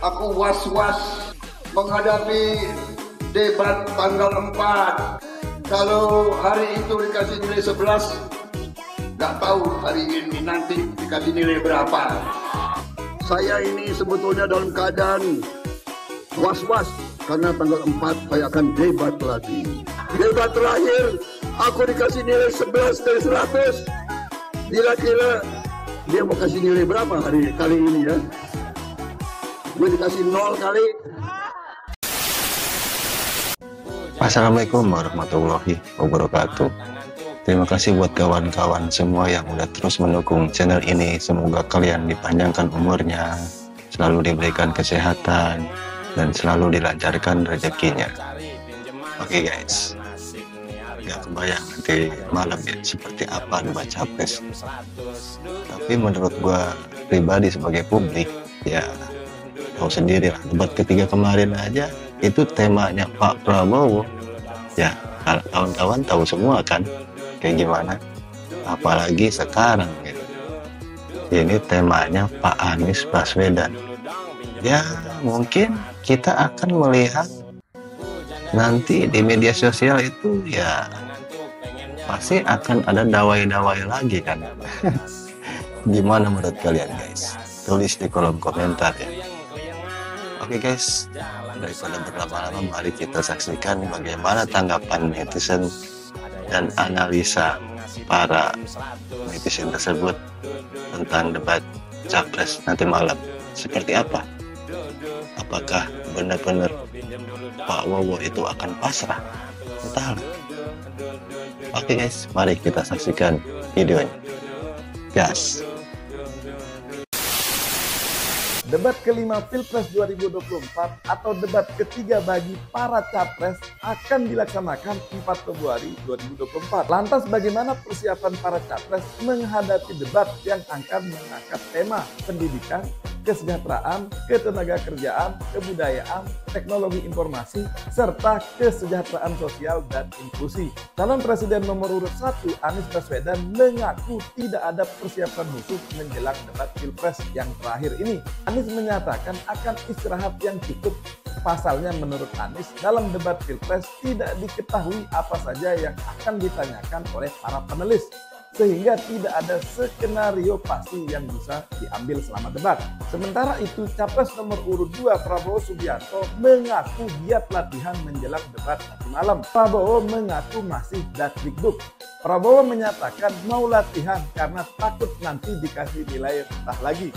Aku was-was menghadapi debat tanggal 4. Kalau hari itu dikasih nilai 11, nggak tahu hari ini nanti dikasih nilai berapa. Saya ini sebetulnya dalam keadaan was-was karena tanggal 4 saya akan debat lagi. Debat terakhir aku dikasih nilai 11 dari 100. Kira-kira dia mau kasih nilai berapa hari kali ini ya? Gue dikasih 0 kali. Assalamualaikum warahmatullahi wabarakatuh. Terima kasih buat kawan-kawan semua yang udah terus mendukung channel ini. Semoga kalian dipanjangkan umurnya, selalu diberikan kesehatan, dan selalu dilancarkan rezekinya. Oke guys, gak kebayang nanti malam ya seperti apa debat capres. Tapi menurut gua pribadi sebagai publik, ya tahu sendiri lah, debat ketiga kemarin aja itu temanya Pak Prabowo. Ya kawan-kawan tahu semua kan kayak gimana, apalagi sekarang gitu. Ini temanya Pak Anies Baswedan. Ya mungkin kita akan melihat nanti di media sosial itu ya pasti akan ada dawai-dawai lagi kan. Gimana menurut kalian guys? Tulis di kolom komentar ya. Oke guys, daripada berlama-lama mari kita saksikan bagaimana tanggapan netizen dan analisa para netizen tersebut tentang debat capres nanti malam. Seperti apa? Apakah benar-benar Pak Wowo itu akan pasrah? Entahlah. Oke guys, mari kita saksikan videonya. Gas. Debat kelima Pilpres 2024 atau debat ketiga bagi para capres akan dilaksanakan 4 Februari 2024. Lantas bagaimana persiapan para capres menghadapi debat yang akan mengangkat tema pendidikan, kesejahteraan, ketenagakerjaan, kebudayaan, teknologi informasi, serta kesejahteraan sosial dan inklusi. Calon Presiden nomor urut 1 Anies Baswedan mengaku tidak ada persiapan khusus menjelang debat Pilpres yang terakhir ini. Anies menyatakan akan istirahat yang cukup. Pasalnya menurut Anies, dalam debat Pilpres tidak diketahui apa saja yang akan ditanyakan oleh para panelis, sehingga tidak ada skenario pasti yang bisa diambil selama debat. Sementara itu, Capres nomor urut 2 Prabowo Subianto mengaku giat latihan menjelang debat nanti malam. Prabowo mengaku masih dakdikduk. Prabowo menyatakan mau latihan karena takut nanti dikasih nilai rendah lagi.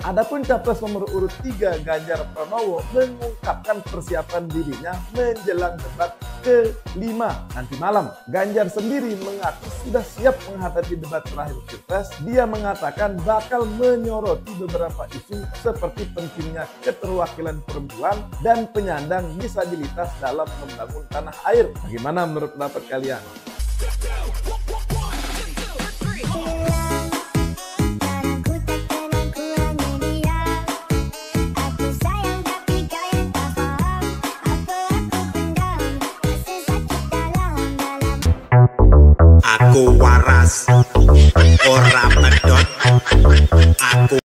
Adapun Capres nomor urut 3 Ganjar Pranowo mengungkapkan persiapan dirinya menjelang debat ke-5 nanti malam. Ganjar sendiri mengaku sudah siap menghadapi debat terakhir Pilpres. Dia mengatakan bakal menyoroti beberapa isu seperti pentingnya keterwakilan perempuan dan penyandang disabilitas dalam membangun tanah air. Bagaimana menurut pendapat kalian? Aku waras, ora pedot. Aku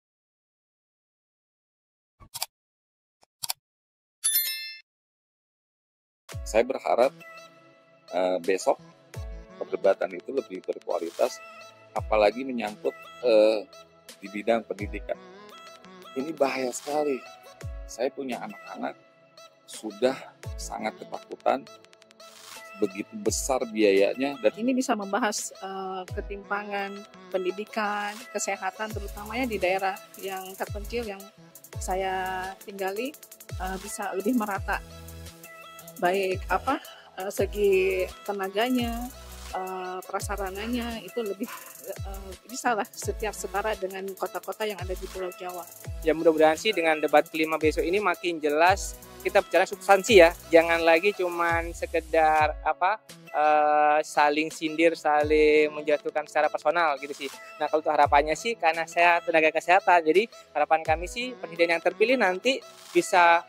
Saya berharap besok perdebatan itu lebih berkualitas, apalagi menyangkut di bidang pendidikan. Ini bahaya sekali. Saya punya anak-anak sudah sangat ketakutan, begitu besar biayanya, dan ini bisa membahas ketimpangan pendidikan, kesehatan, terutamanya di daerah yang terpencil yang saya tinggali bisa lebih merata, baik segi tenaganya, prasarananya itu lebih bisa lah setiap setara dengan kota-kota yang ada di Pulau Jawa. Ya mudah-mudahan sih dengan debat kelima besok ini makin jelas kita bicara substansi ya, jangan lagi cuman sekedar saling sindir, saling menjatuhkan secara personal gitu sih. Nah kalau itu harapannya sih, karena saya tenaga kesehatan, jadi harapan kami sih presiden yang terpilih nanti bisa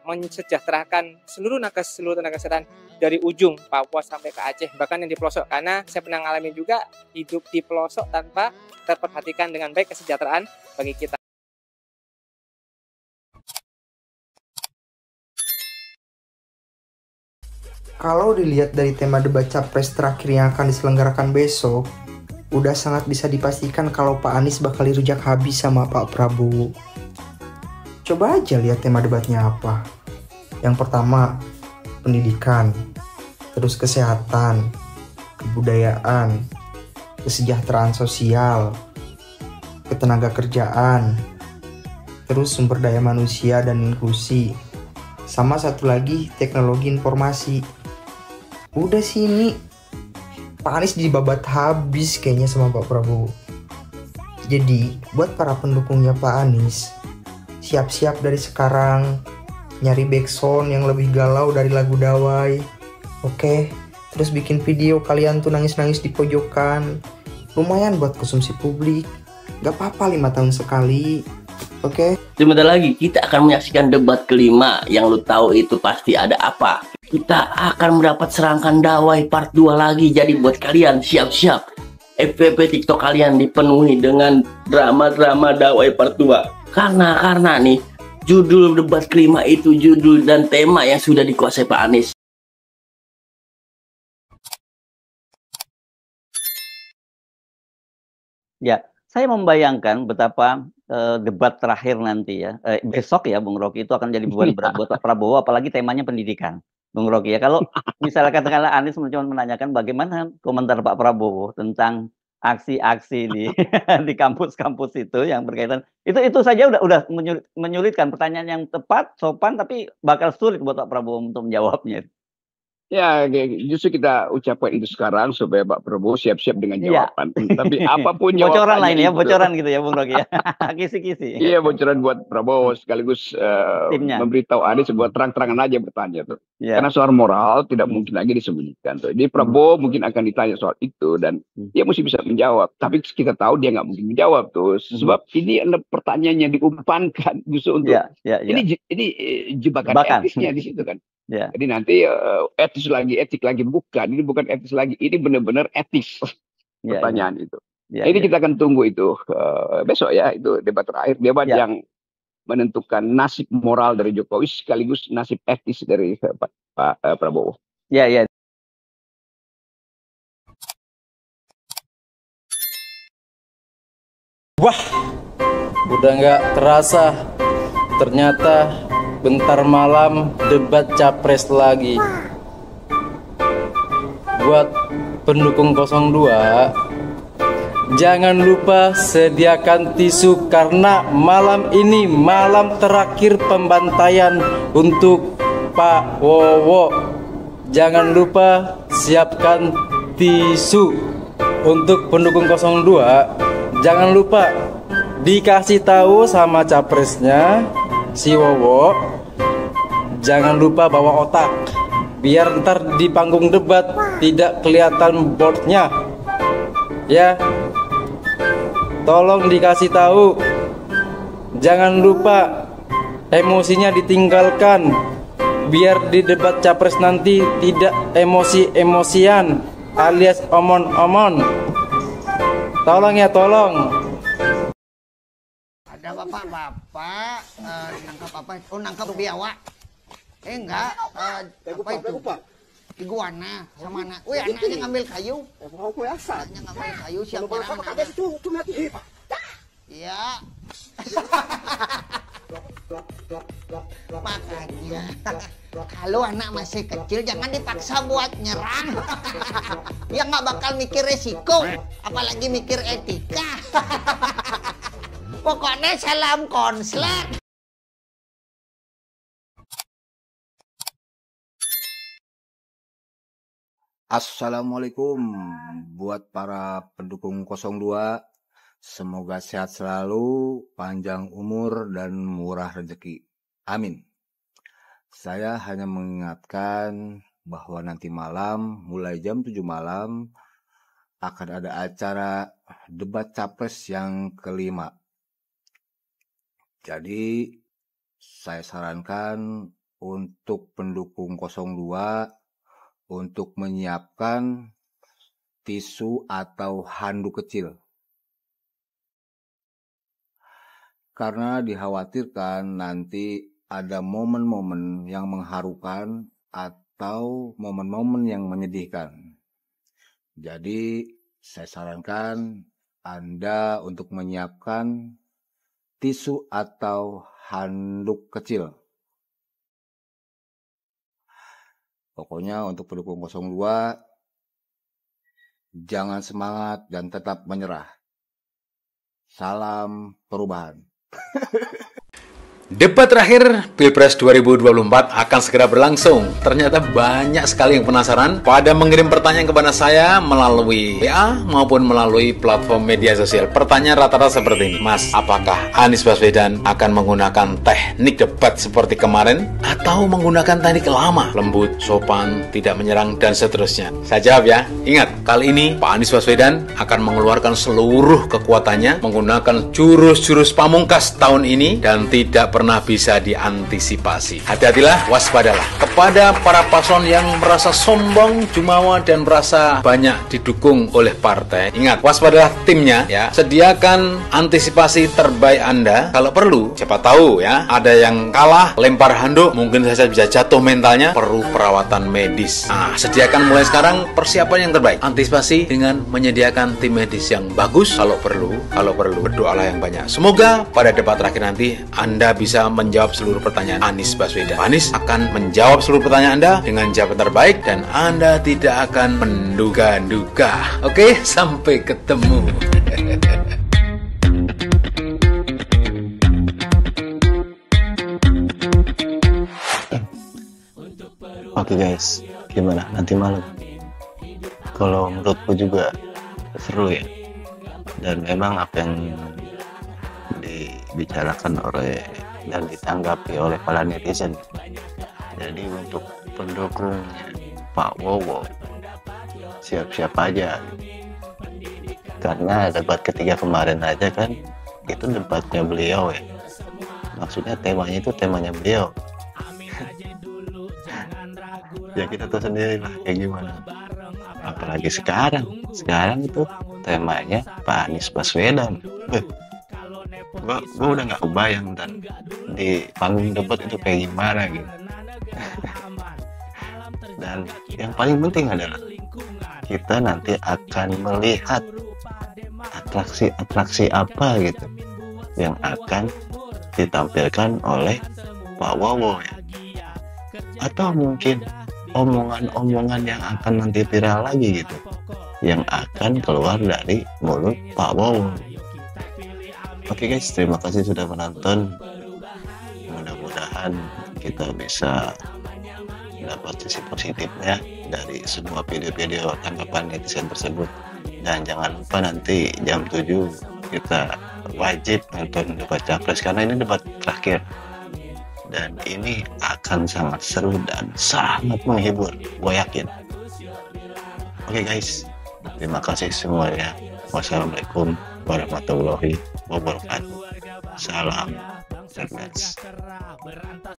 mensejahterakan seluruh tenaga kesehatan dari ujung Papua sampai ke Aceh, bahkan yang di pelosok, karena saya pernah ngalamin juga hidup di pelosok tanpa terperhatikan dengan baik kesejahteraan bagi kita. Kalau dilihat dari tema debat capres terakhir yang akan diselenggarakan besok, udah sangat bisa dipastikan kalau Pak Anies bakal dirujak habis sama Pak Prabowo. Coba aja lihat tema debatnya apa. Yang pertama, pendidikan, terus kesehatan, kebudayaan, kesejahteraan sosial, ketenaga kerjaan, terus sumber daya manusia dan inklusi, sama satu lagi teknologi informasi. Udah sih ini Pak Anies dibabat habis kayaknya sama Pak Prabowo. Jadi buat para pendukungnya Pak Anies, siap-siap dari sekarang nyari backsound yang lebih galau dari lagu Dawai. Oke, terus bikin video kalian tuh nangis-nangis di pojokan. Lumayan buat konsumsi publik. Gak apa-apa 5 tahun sekali. Oke. Sebentar lagi kita akan menyaksikan debat kelima. Yang lu tahu itu pasti ada apa. Kita akan mendapat serangkan Dawai part 2 lagi. Jadi buat kalian siap-siap. FVP TikTok kalian dipenuhi dengan drama-drama Dawai part 2. Karena nih judul debat kelima itu judul dan tema yang sudah dikuasai Pak Anies. Ya, saya membayangkan betapa debat terakhir nanti ya, besok ya Bung Rocky itu akan jadi beban berat buat Pak Prabowo, apalagi temanya pendidikan. Bung Rocky ya, kalau misalnya katakanlah Anies cuma menanyakan bagaimana komentar Pak Prabowo tentang aksi-aksi di di kampus-kampus itu yang berkaitan itu saja udah menyulitkan. Pertanyaan yang tepat, sopan, tapi bakal sulit buat Pak Prabowo untuk menjawabnya. Ya, justru kita ucapkan itu sekarang supaya Pak Prabowo siap-siap dengan jawaban. Tapi apapun jawabannya bocoran lain ya, itu, bocoran gitu ya Bung Rocky ya. Kisi-kisi. Iya, bocoran buat Prabowo sekaligus memberitahu Anies buat terang-terangan aja bertanya tuh. Karena soal moral tidak mungkin lagi disembunyikan tuh. Jadi Prabowo mungkin akan ditanya soal itu dan dia mesti bisa menjawab. Tapi kita tahu dia nggak mungkin menjawab tuh. Sebab ini adalah pertanyaan yang diumpankan justru untuk ini jebakan etisnya di situ kan. Jadi nanti etik lagi bukan, ini bukan etis lagi, ini benar-benar etis pertanyaan itu. Ini kita akan tunggu itu besok ya, itu debat terakhir, debat yang menentukan nasib moral dari Jokowi sekaligus nasib etis dari Pak Prabowo. Ya. Wah, udah nggak terasa, ternyata bentar malam debat capres lagi. Buat pendukung 02, jangan lupa sediakan tisu karena malam ini malam terakhir pembantaian untuk Pak Wowo. Jangan lupa siapkan tisu. Untuk pendukung 02, jangan lupa dikasih tahu sama capresnya si Wowo, jangan lupa bawa otak biar ntar di panggung debat tidak kelihatan boardnya ya. Tolong dikasih tahu, jangan lupa emosinya ditinggalkan biar di debat capres nanti tidak emosi-emosian alias omon-omon. Tolong ya, tolong. Ada bapak-bapak nangkap apa? Oh, nangkap biawak. Enggak, apa itu? Iguana sama anak. Wih, anaknya ngambil kayu. Anaknya ngambil kayu, siapa anaknya? Iya. Makanya kalau anak masih kecil jangan dipaksa buat nyerang. Dia nggak bakal mikir resiko, apalagi mikir etika. Pokoknya salam konslet. Assalamualaikum buat para pendukung 02. Semoga sehat selalu, panjang umur, dan murah rezeki. Amin. Saya hanya mengingatkan bahwa nanti malam, mulai jam 7 malam, akan ada acara debat capres yang kelima. Jadi, saya sarankan untuk pendukung 02 untuk menyiapkan tisu atau handuk kecil. Karena dikhawatirkan nanti ada momen-momen yang mengharukan atau momen-momen yang menyedihkan. Jadi saya sarankan Anda untuk menyiapkan tisu atau handuk kecil. Pokoknya untuk pendukung 02, jangan semangat dan tetap menyerah. Salam perubahan. Debat terakhir Pilpres 2024 akan segera berlangsung. Ternyata banyak sekali yang penasaran pada mengirim pertanyaan kepada saya melalui WA maupun melalui platform media sosial. Pertanyaan rata-rata seperti ini. Mas, apakah Anies Baswedan akan menggunakan teknik debat seperti kemarin atau menggunakan teknik lama, lembut, sopan, tidak menyerang, dan seterusnya? Saya jawab ya. Ingat, kali ini Pak Anies Baswedan akan mengeluarkan seluruh kekuatannya menggunakan jurus-jurus pamungkas tahun ini dan tidak pernah bisa diantisipasi. Hati-hatilah, waspadalah. Kepada para paslon yang merasa sombong, jumawa, dan merasa banyak didukung oleh partai, ingat, waspadalah timnya ya. Sediakan antisipasi terbaik Anda. Kalau perlu, siapa tahu ya, ada yang kalah, lempar handuk, mungkin saja bisa jatuh mentalnya, perlu perawatan medis. Nah, sediakan mulai sekarang persiapan yang terbaik. Antisipasi dengan menyediakan tim medis yang bagus kalau perlu berdoalah yang banyak. Semoga pada debat terakhir nanti Anda bisa menjawab seluruh pertanyaan Anies Baswedan. Anies akan menjawab seluruh pertanyaan Anda dengan jawaban terbaik dan Anda tidak akan menduga-duga. Oke, sampai ketemu. Oke guys, gimana nanti malam? Kalau menurutku juga seru ya. Dan memang apa yang dibicarakan oleh dan ditanggapi oleh para netizen. Jadi untuk pendukungnya Pak Wowo siap-siap aja. Karena debat ketiga kemarin aja kan itu debatnya beliau ya. Maksudnya temanya itu temanya beliau. Ya kita tahu sendiri lah kayak gimana. Apalagi sekarang itu temanya Pak Anies Baswedan. Gue udah nggak kebayang dan di panggung debat itu kayak gimana gitu. Dan yang paling penting adalah kita nanti akan melihat atraksi apa gitu yang akan ditampilkan oleh Pak Wowo ya. Atau mungkin omongan-omongan yang akan nanti viral lagi gitu yang akan keluar dari mulut Pak Wowo. Oke guys, terima kasih sudah menonton. Mudah-mudahan kita bisa dapat sisi positifnya dari semua video-video tanggapan netizen tersebut. Dan jangan lupa nanti jam 7 kita wajib nonton debat capres karena ini debat terakhir. Dan ini akan sangat seru dan sangat menghibur, gue yakin. Oke guys, terima kasih semuanya. Wassalamualaikum warahmatullahi wabarakatuh. Salam cerdas.